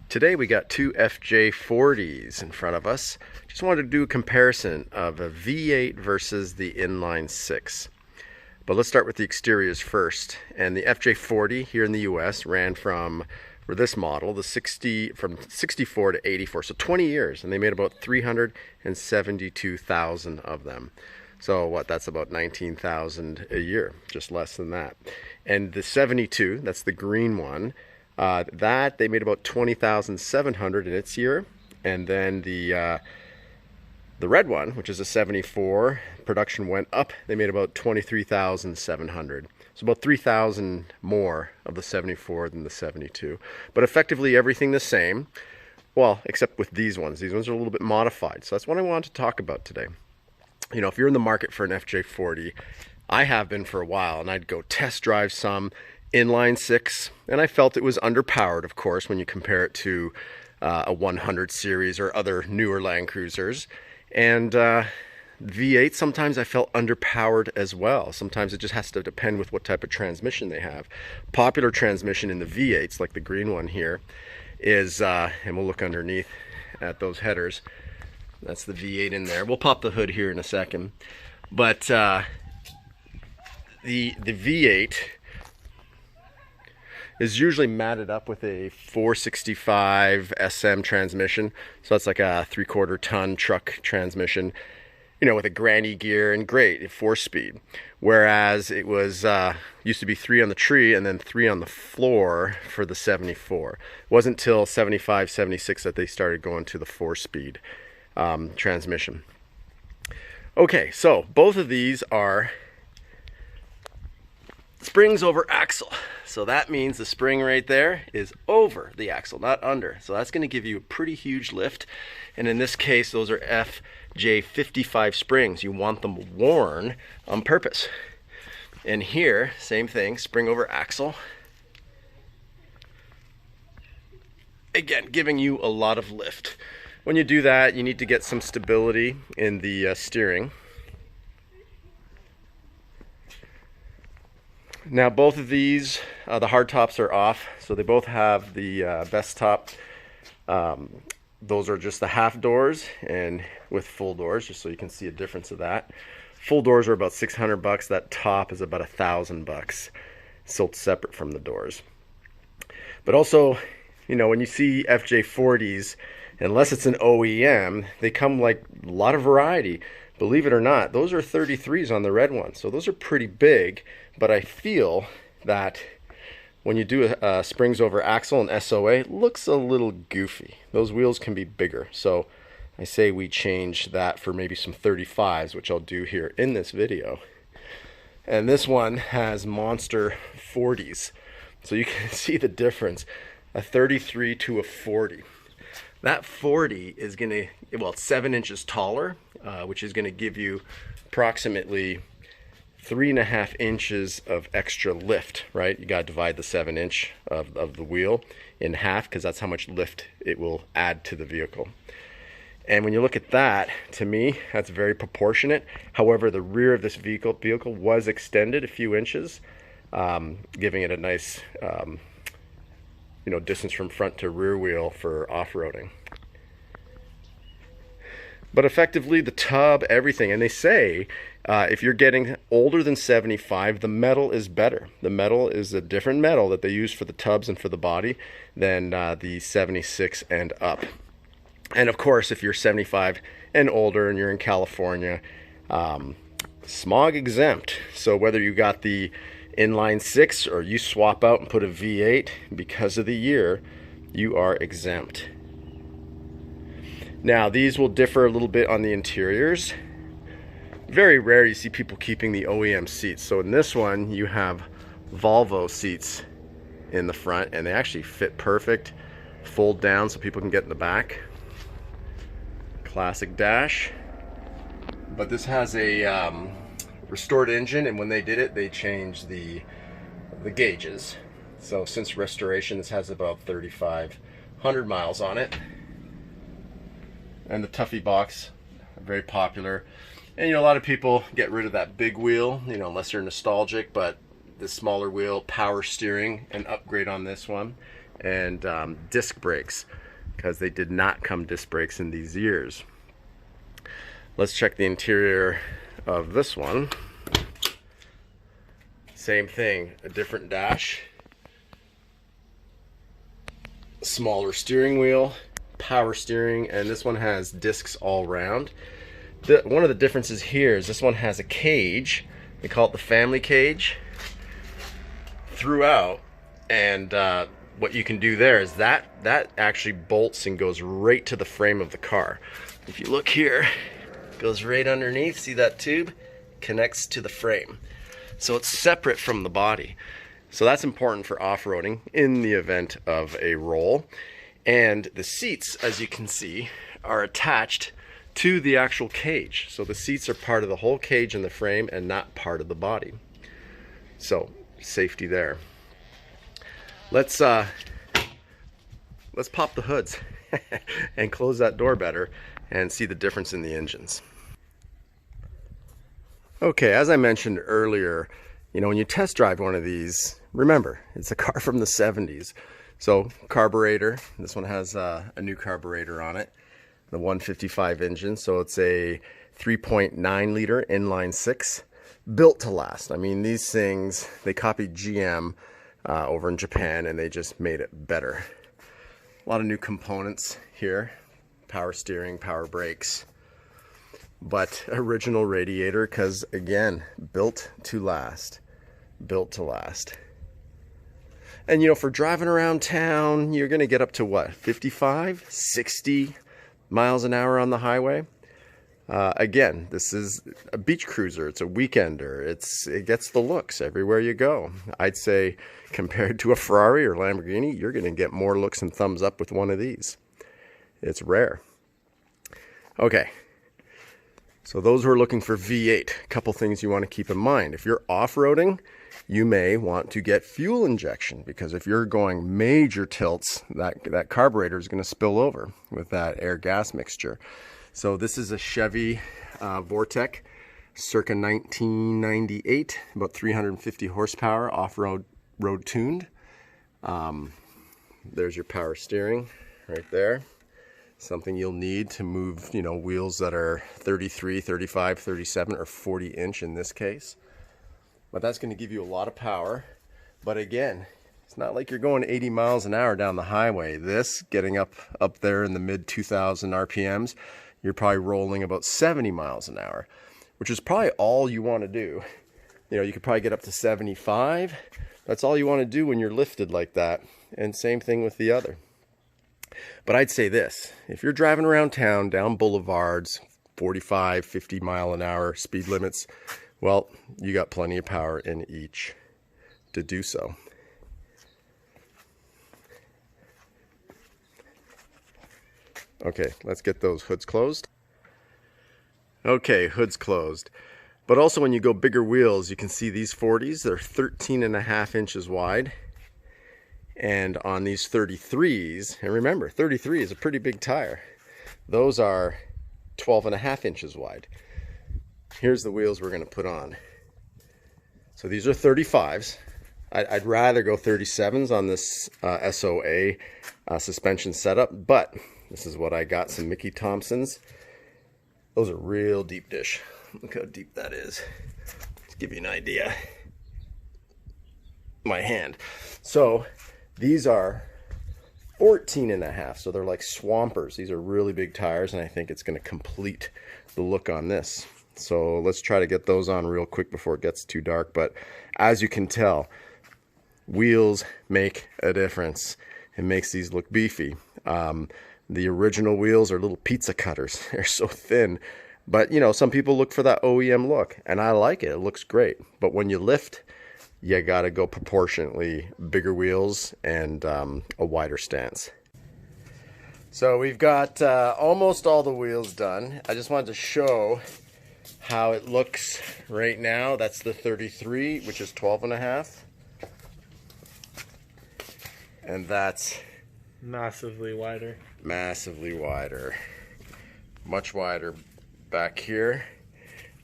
Today we got two FJ40s in front of us. Just wanted to do a comparison of a V8 versus the inline 6. But let's start with the exteriors first. And the FJ40 here in the US ran from, for this model, the from 64 to 84, so 20 years, and they made about 372,000 of them. So what, that's about 19,000 a year, just less than that. And the 72, that's the green one, that they made about 20,700 in its year. And then the red one, which is a 74, production went up. They made about 23,700. So about 3,000 more of the 74 than the 72. But effectively everything the same. Well, except with these ones. These ones are a little bit modified. So that's what I wanted to talk about today. You know, if you're in the market for an FJ40, I have been for a while, and I'd go test drive some inline 6, and I felt it was underpowered, of course, when you compare it to a 100 series or other newer Landcruisers. And V8, sometimes I felt underpowered as well. Sometimes it just has to depend with what type of transmission they have. Popular transmission in the V8s, like the green one here, is, and we'll look underneath at those headers. That's the V8 in there. We'll pop the hood here in a second. But the V8 is usually matted up with a 465 SM transmission. So that's like a 3/4 ton truck transmission, you know, with a granny gear and great 4-speed. Whereas it was used to be 3 on the tree and then 3 on the floor for the 74. It wasn't till 75, 76 that they started going to the 4-speed transmission. Okay, so both of these are springs over axle. So that means the spring right there is over the axle, not under. So that's going to give you a pretty huge lift. And in this case, those are FJ40 springs. You want them worn on purpose. And here, same thing, spring over axle. Again, giving you a lot of lift. When you do that, you need to get some stability in the steering. Now both of these, the hard tops are off, so they both have the vest top. Those are just the half doors and with full doors, just so you can see a difference of that. Full doors are about 600 bucks. That top is about 1,000 bucks, sold separate from the doors. But also, you know, when you see FJ40s, unless it's an OEM, they come like a lot of variety. Believe it or not, those are 33s on the red one, so those are pretty big. But I feel that when you do a springs over axle and SOA, it looks a little goofy. Those wheels can be bigger. So I say we change that for maybe some 35s, which I'll do here in this video. And this one has monster 40s. So you can see the difference, a 33 to a 40. That 40 is going to, well, it's 7 inches taller, which is going to give you approximately 3.5 inches of extra lift, right? You got to divide the 7-inch of the wheel in half, because that's how much lift it will add to the vehicle. And when you look at that, to me, that's very proportionate. However, the rear of this vehicle was extended a few inches, giving it a nice you know, distance from front to rear wheel for off-roading. But effectively, the tub, everything, and they say if you're getting older than 75, the metal is better. The metal is a different metal that they use for the tubs and for the body than the 76 and up. And of course, if you're 75 and older and you're in California, smog exempt. So whether you got the inline 6 or you swap out and put a V8, because of the year, you are exempt. Now these will differ a little bit on the interiors. Very rare you see people keeping the OEM seats. So in this one you have Volvo seats in the front, and they actually fit perfect, fold down so people can get in the back. Classic dash. But this has a restored engine, and when they did it, they changed the gauges. So since restoration, this has about 3,500 miles on it. And the Tuffy box, very popular. And you know, a lot of people get rid of that big wheel, you know, unless you're nostalgic, but the smaller wheel, power steering, an upgrade on this one. and disc brakes, because they did not come disc brakes in these years. Let's check the interior of this one. Same thing, a different dash, smaller steering wheel, power steering, and this one has discs all round. One of the differences here is this one has a cage. They call it the family cage throughout, and what you can do there is that actually bolts and goes right to the frame of the car. If you look here, it goes right underneath. See that tube? Connects to the frame. So it's separate from the body. So that's important for off-roading in the event of a roll. And the seats, as you can see, are attached to the actual cage. So the seats are part of the whole cage in the frame and not part of the body. So safety there. Let's pop the hoods and close that door better and see the difference in the engines. Okay, as I mentioned earlier, you know, when you test drive one of these, remember, it's a car from the 70s. So carburetor, this one has a new carburetor on it, the 155 engine. So it's a 3.9 liter inline 6, built to last. I mean, these things, they copied GM over in Japan, and they just made it better. A lot of new components here, power steering, power brakes, but original radiator, because again, built to last. Built to last. And you know, for driving around town, you're going to get up to what, 55, 60 miles an hour on the highway. Again, this is a beach cruiser. It's a weekender. It gets the looks everywhere you go. I'd say compared to a Ferrari or Lamborghini, you're going to get more looks and thumbs up with one of these. It's rare. Okay. So those who are looking for V8, a couple things you want to keep in mind. If you're off-roading, you may want to get fuel injection, because if you're going major tilts, that carburetor is going to spill over with that air-gas mixture. So this is a Chevy Vortec, circa 1998, about 350 horsepower, off-road tuned. There's your power steering right there. Something you'll need to move, you know, wheels that are 33, 35, 37, or 40 inch in this case. But that's going to give you a lot of power. But again, it's not like you're going 80 miles an hour down the highway. This, getting up there in the mid 2000 RPMs, you're probably rolling about 70 miles an hour, which is probably all you want to do. You know, you could probably get up to 75. That's all you want to do when you're lifted like that. And same thing with the other. But I'd say this, if you're driving around town, down boulevards, 45, 50 mile an hour speed limits, well, you got plenty of power in each to do so. Okay, let's get those hoods closed. Okay, hoods closed. But also when you go bigger wheels, you can see these 40s, they're 13.5 inches wide. And on these 33s, and remember, 33 is a pretty big tire. Those are 12.5 inches wide. Here's the wheels we're going to put on. So these are 35s. I'd rather go 37s on this SOA suspension setup, but this is what I got, some Mickey Thompsons. Those are real deep dish. Look how deep that is. Let's give you an idea. My hand. So these are 14.5, so they're like swampers. These are really big tires, and I think it's going to complete the look on this. So let's try to get those on real quick before it gets too dark. But as you can tell, wheels make a difference. It makes these look beefy. The original wheels are little pizza cutters. They're so thin. But, you know, some people look for that OEM look, and I like it. It looks great. But when you lift, you got to go proportionately bigger wheels and a wider stance. So we've got almost all the wheels done. I just wanted to show how it looks right now. That's the 33, which is 12.5. And that's massively wider. Massively wider. Much wider back here.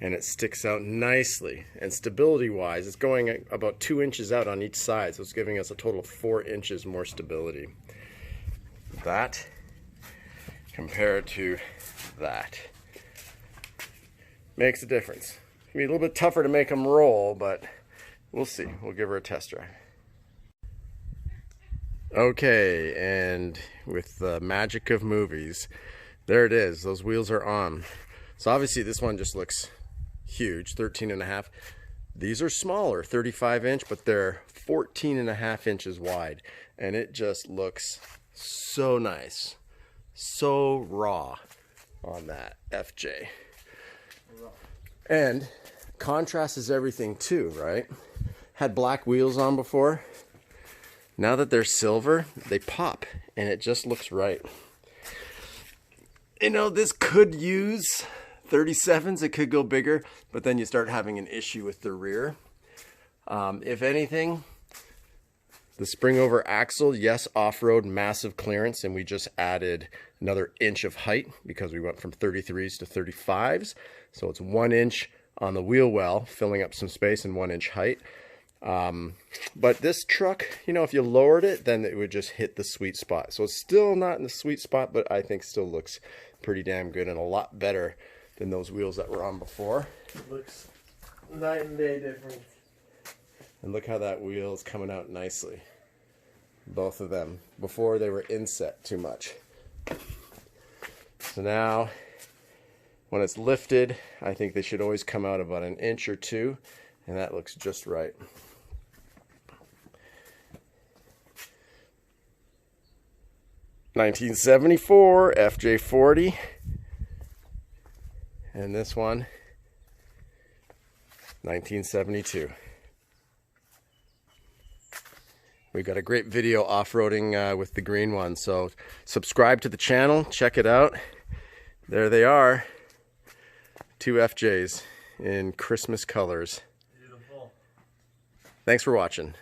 and it sticks out nicely. And stability wise, it's going about 2 inches out on each side, so it's giving us a total of 4 inches more stability. That compared to that makes a difference. It's gonna be a little bit tougher to make them roll, but we'll see. We'll give her a test drive. Okay, and with the magic of movies, there it is. Those wheels are on. So obviously this one just looks huge, 13.5. These are smaller, 35 inch, but they're 14.5 inches wide. And it just looks so nice, so raw on that FJ. And contrast is everything too, right? Had black wheels on before. Now that they're silver, they pop, and it just looks right. You know, this could use 37s, it could go bigger, but then you start having an issue with the rear. If anything, the spring over axle, yes, off-road, massive clearance, and we just added another inch of height because we went from 33s to 35s. So it's 1 inch on the wheel well, filling up some space, and 1 inch height. But this truck, you know, if you lowered it, then it would just hit the sweet spot. So it's still not in the sweet spot, but I think still looks pretty damn good and a lot better than those wheels that were on before. It looks night and day difference. And look how that wheel is coming out nicely. Both of them. Before they were inset too much. So now, when it's lifted, I think they should always come out about 1 inch or 2, and that looks just right. (1974) FJ40, and this one 1972. We got a great video off-roading with the green one, so subscribe to the channel, check it out. There they are, 2 FJs in Christmas colors. Beautiful. Thanks for watching.